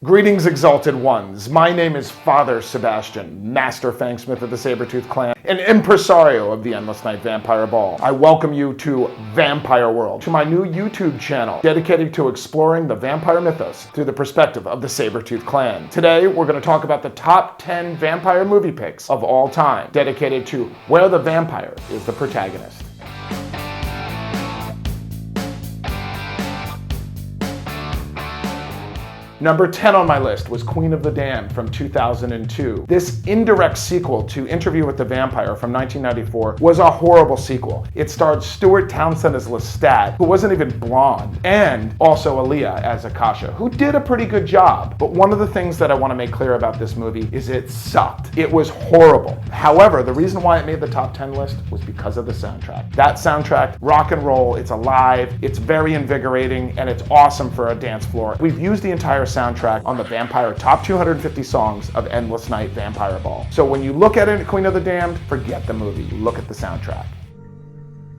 Greetings, exalted ones. My name is Father Sebastian, Master Fangsmith of the Sabertooth Clan, and impresario of the Endless Night Vampire Ball. I welcome you to Vampire World, to my new YouTube channel dedicated to exploring the vampire mythos through the perspective of the Sabertooth Clan. Today, we're going to talk about the top 10 vampire movie picks of all time, dedicated to where the vampire is the protagonist. Number 10 on my list was Queen of the Damned from 2002. This indirect sequel to Interview with the Vampire from 1994 was a horrible sequel. It starred Stuart Townsend as Lestat, who wasn't even blonde, and also Aaliyah as Akasha, who did a pretty good job. But one of the things that I want to make clear about this movie is it sucked. It was horrible. However, the reason why it made the top 10 list was because of the soundtrack. That soundtrack, rock and roll, it's alive, it's very invigorating, and it's awesome for a dance floor. We've used the entire soundtrack on the Vampire Top 250 Songs of Endless Night Vampire Ball. So when you look at it, Queen of the Damned, forget the movie. Look at the soundtrack.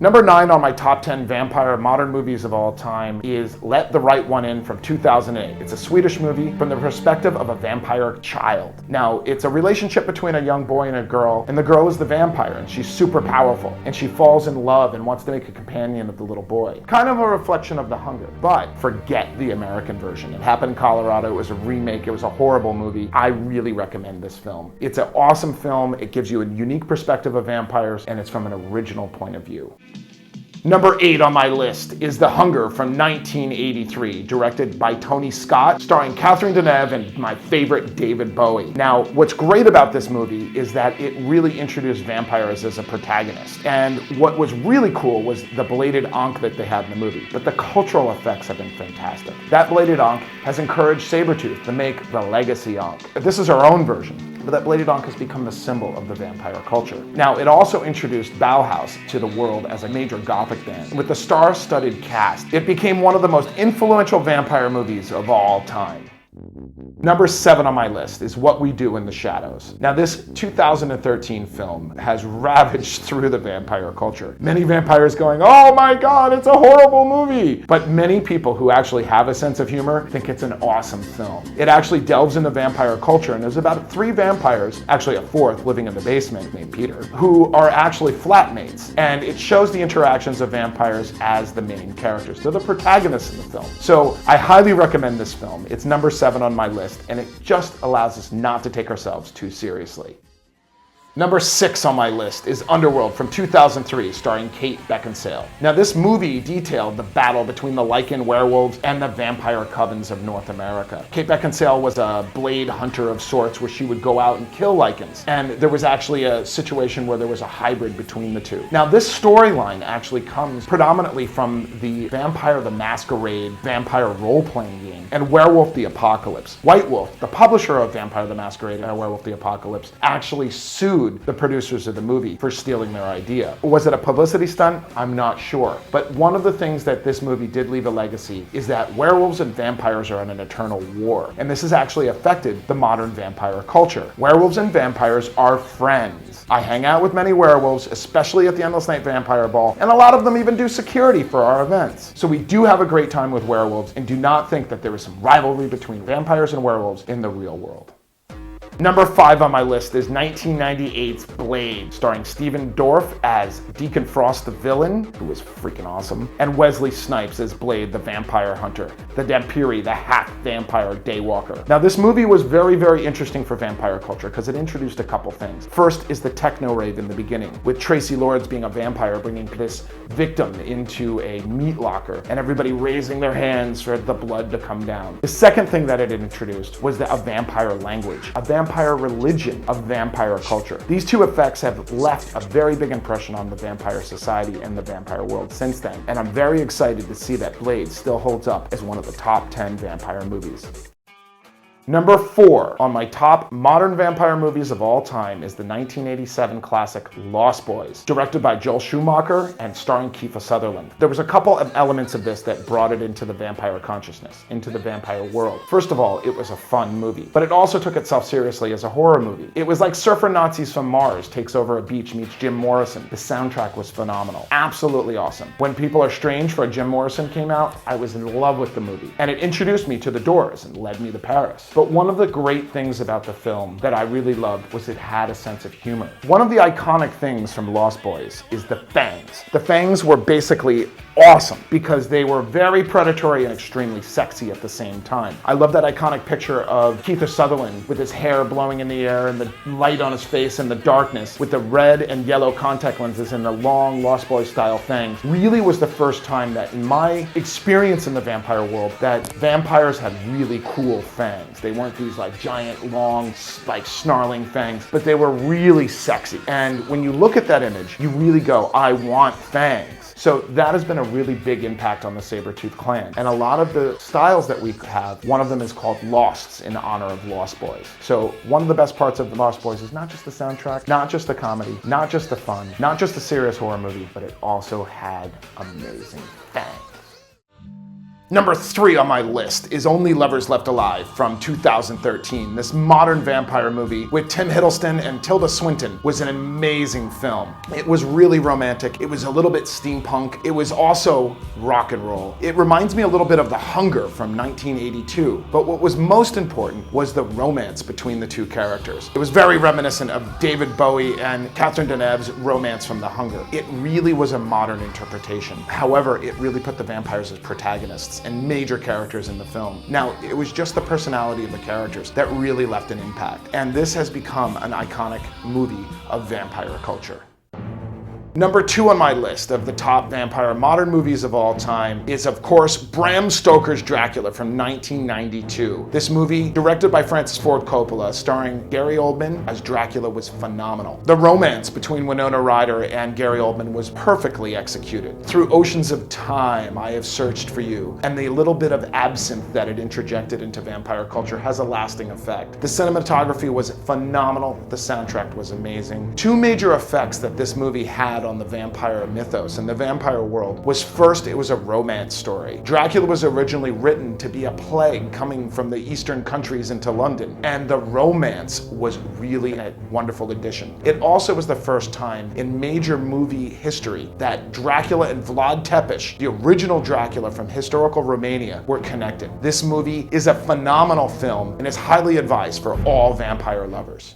Number 9 on my top 10 vampire modern movies of all time is Let the Right One In from 2008. It's a Swedish movie from the perspective of a vampire child. Now, it's a relationship between a young boy and a girl, and the girl is the vampire, and she's super powerful, and she falls in love and wants to make a companion of the little boy. Kind of a reflection of The Hunger, but forget the American version. It happened in Colorado, it was a remake, it was a horrible movie. I really recommend this film. It's an awesome film, it gives you a unique perspective of vampires, and it's from an original point of view. Number 8 on my list is The Hunger from 1983, directed by Tony Scott, starring Catherine Deneuve and my favorite David Bowie. Now, what's great about this movie is that it really introduced vampires as a protagonist. And what was really cool was the bladed ankh that they had in the movie. But the cultural effects have been fantastic. That bladed ankh has encouraged Sabretooth to make the legacy ankh. This is our own version, but that bladed ankh has become the symbol of the vampire culture. Now, it also introduced Bauhaus to the world as a major gothic band. With the star-studded cast, it became one of the most influential vampire movies of all time. Number 7 on my list is What We Do in the Shadows. Now, this 2013 film has ravaged through the vampire culture. Many vampires going, "Oh my God, it's a horrible movie!" But many people who actually have a sense of humor think it's an awesome film. It actually delves into vampire culture, and there's about 3 vampires, actually a 4th living in the basement named Peter, who are actually flatmates. And it shows the interactions of vampires as the main characters. They're the protagonists in the film. So I highly recommend this film. It's number 7 on my list, and it just allows us not to take ourselves too seriously. Number 6 on my list is Underworld from 2003, starring Kate Beckinsale. Now, this movie detailed the battle between the Lycan werewolves and the vampire covens of North America. Kate Beckinsale was a blade hunter of sorts where she would go out and kill Lycans, and there was actually a situation where there was a hybrid between the two. Now, this storyline actually comes predominantly from the Vampire the Masquerade vampire role-playing game and Werewolf the Apocalypse. White Wolf, the publisher of Vampire the Masquerade and Werewolf the Apocalypse, actually sued the producers of the movie for stealing their idea. Was it a publicity stunt? I'm not sure. But one of the things that this movie did leave a legacy is that werewolves and vampires are in an eternal war. And this has actually affected the modern vampire culture. Werewolves and vampires are friends. I hang out with many werewolves, especially at the Endless Night Vampire Ball, and a lot of them even do security for our events. So we do have a great time with werewolves, and do not think that there is some rivalry between vampires and werewolves in the real world. Number 5 on my list is 1998's Blade, starring Stephen Dorff as Deacon Frost the villain, who was freaking awesome, and Wesley Snipes as Blade the vampire hunter, the Dampiri, the half vampire daywalker. Now, this movie was very, very interesting for vampire culture because it introduced a couple things. First is the techno rave in the beginning, with Tracy Lords being a vampire bringing this victim into a meat locker and everybody raising their hands for the blood to come down. The second thing that it introduced was a vampire language, a vampire religion of vampire culture. These two effects have left a very big impression on the vampire society and the vampire world since then, and I'm very excited to see that Blade still holds up as one of the top 10 vampire movies. Number 4 on my top modern vampire movies of all time is the 1987 classic Lost Boys, directed by Joel Schumacher and starring Kiefer Sutherland. There was a couple of elements of this that brought it into the vampire consciousness, into the vampire world. First of all, it was a fun movie, but it also took itself seriously as a horror movie. It was like Surfer Nazis from Mars takes over a beach meets Jim Morrison. The soundtrack was phenomenal. Absolutely awesome. When People Are Strange for Jim Morrison came out, I was in love with the movie, and it introduced me to The Doors and led me to Paris. But one of the great things about the film that I really loved was it had a sense of humor. One of the iconic things from Lost Boys is the fangs. The fangs were basically awesome because they were very predatory and extremely sexy at the same time. I love that iconic picture of Kiefer Sutherland with his hair blowing in the air and the light on his face and the darkness with the red and yellow contact lenses and the long Lost Boys style fangs. Really was the first time that in my experience in the vampire world that vampires had really cool fangs. They weren't these like giant long like snarling fangs, but they were really sexy. And when you look at that image, you really go, I want fangs. So that has been a really big impact on the Saber-Tooth Clan. And a lot of the styles that we have, one of them is called Losts in honor of Lost Boys. So one of the best parts of the Lost Boys is not just the soundtrack, not just the comedy, not just the fun, not just the serious horror movie, but it also had amazing fangs. Number 3 on my list is Only Lovers Left Alive from 2013. This modern vampire movie with Tim Hiddleston and Tilda Swinton was an amazing film. It was really romantic. It was a little bit steampunk. It was also rock and roll. It reminds me a little bit of The Hunger from 1982. But what was most important was the romance between the two characters. It was very reminiscent of David Bowie and Catherine Deneuve's romance from The Hunger. It really was a modern interpretation. However, it really put the vampires as protagonists and major characters in the film. Now, it was just the personality of the characters that really left an impact. And this has become an iconic movie of vampire culture. Number 2 on my list of the top vampire modern movies of all time is, of course, Bram Stoker's Dracula from 1992. This movie, directed by Francis Ford Coppola, starring Gary Oldman as Dracula, was phenomenal. The romance between Winona Ryder and Gary Oldman was perfectly executed. Through oceans of time, I have searched for you, and the little bit of absinthe that it interjected into vampire culture has a lasting effect. The cinematography was phenomenal. The soundtrack was amazing. 2 major effects that this movie had on the vampire mythos and the vampire world was, first, it was a romance story. Dracula was originally written to be a plague coming from the eastern countries into London, and the romance was really a wonderful addition. It also was the first time in major movie history that Dracula and Vlad Tepes, the original Dracula from historical Romania, were connected. This movie is a phenomenal film and is highly advised for all vampire lovers.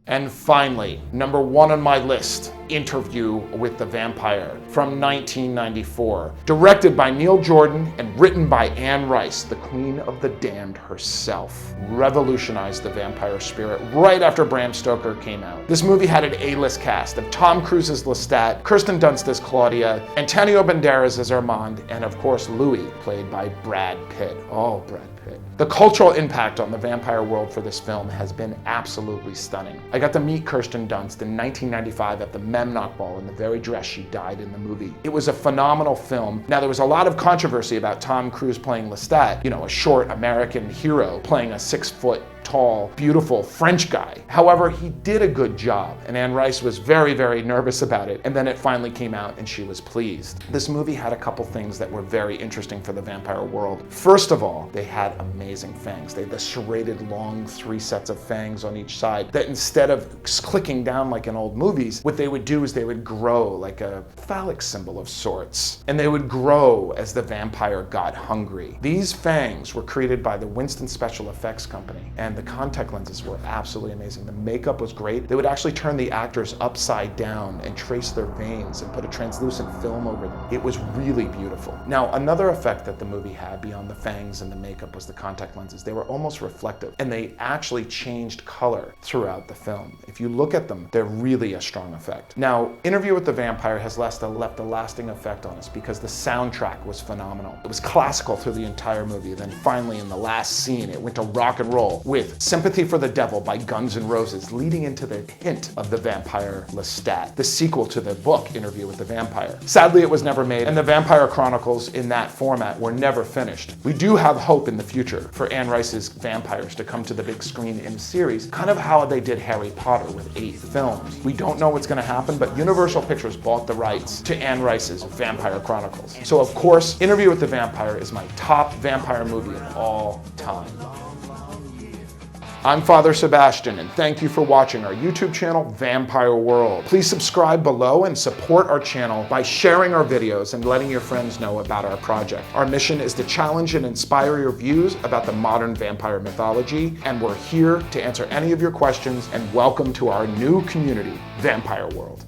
And finally, number 1 on my list, Interview with the Vampire from 1994. Directed by Neil Jordan and written by Anne Rice, the Queen of the Damned herself. Revolutionized the vampire spirit right after Bram Stoker came out. This movie had an A-list cast of Tom Cruise as Lestat, Kirsten Dunst as Claudia, Antonio Banderas as Armand, and of course Louis, played by Brad Pitt. Oh, Brad Pitt. The cultural impact on the vampire world for this film has been absolutely stunning. I got to meet Kirsten Dunst in 1995 at the Memnoch Ball in the very dress she died in the movie. It was a phenomenal film. Now, there was a lot of controversy about Tom Cruise playing Lestat, you know, a short American hero playing a 6-foot tall, beautiful French guy. However, he did a good job, and Anne Rice was very, very nervous about it, and then it finally came out and she was pleased. This movie had a couple things that were very interesting for the vampire world. First of all, they had amazing fangs. They had the serrated long 3 sets of fangs on each side that instead of clicking down like in old movies, what they would do is they would grow like a phallic symbol of sorts, and they would grow as the vampire got hungry. These fangs were created by the Winston Special Effects Company, and the contact lenses were absolutely amazing. The makeup was great. They would actually turn the actors upside down and trace their veins and put a translucent film over them. It was really beautiful. Now, another effect that the movie had beyond the fangs and the makeup was the contact lenses. They were almost reflective, and they actually changed color throughout the film. If you look at them, they're really a strong effect. Now, Interview with the Vampire has left a lasting effect on us because the soundtrack was phenomenal. It was classical through the entire movie. Then finally, in the last scene, it went to rock and roll with Sympathy for the Devil by Guns N' Roses, leading into the hint of the vampire Lestat, the sequel to the book Interview with the Vampire. Sadly, it was never made, and the Vampire Chronicles in that format were never finished. We do have hope in the future for Anne Rice's vampires to come to the big screen in a series, kind of how they did Harry Potter with 8 films. We don't know what's going to happen, but Universal Pictures bought the rights to Anne Rice's Vampire Chronicles. So of course, Interview with the Vampire is my top vampire movie of all time. I'm Father Sebastian, and thank you for watching our YouTube channel, Vampire World. Please subscribe below and support our channel by sharing our videos and letting your friends know about our project. Our mission is to challenge and inspire your views about the modern vampire mythology, and we're here to answer any of your questions, and welcome to our new community, Vampire World.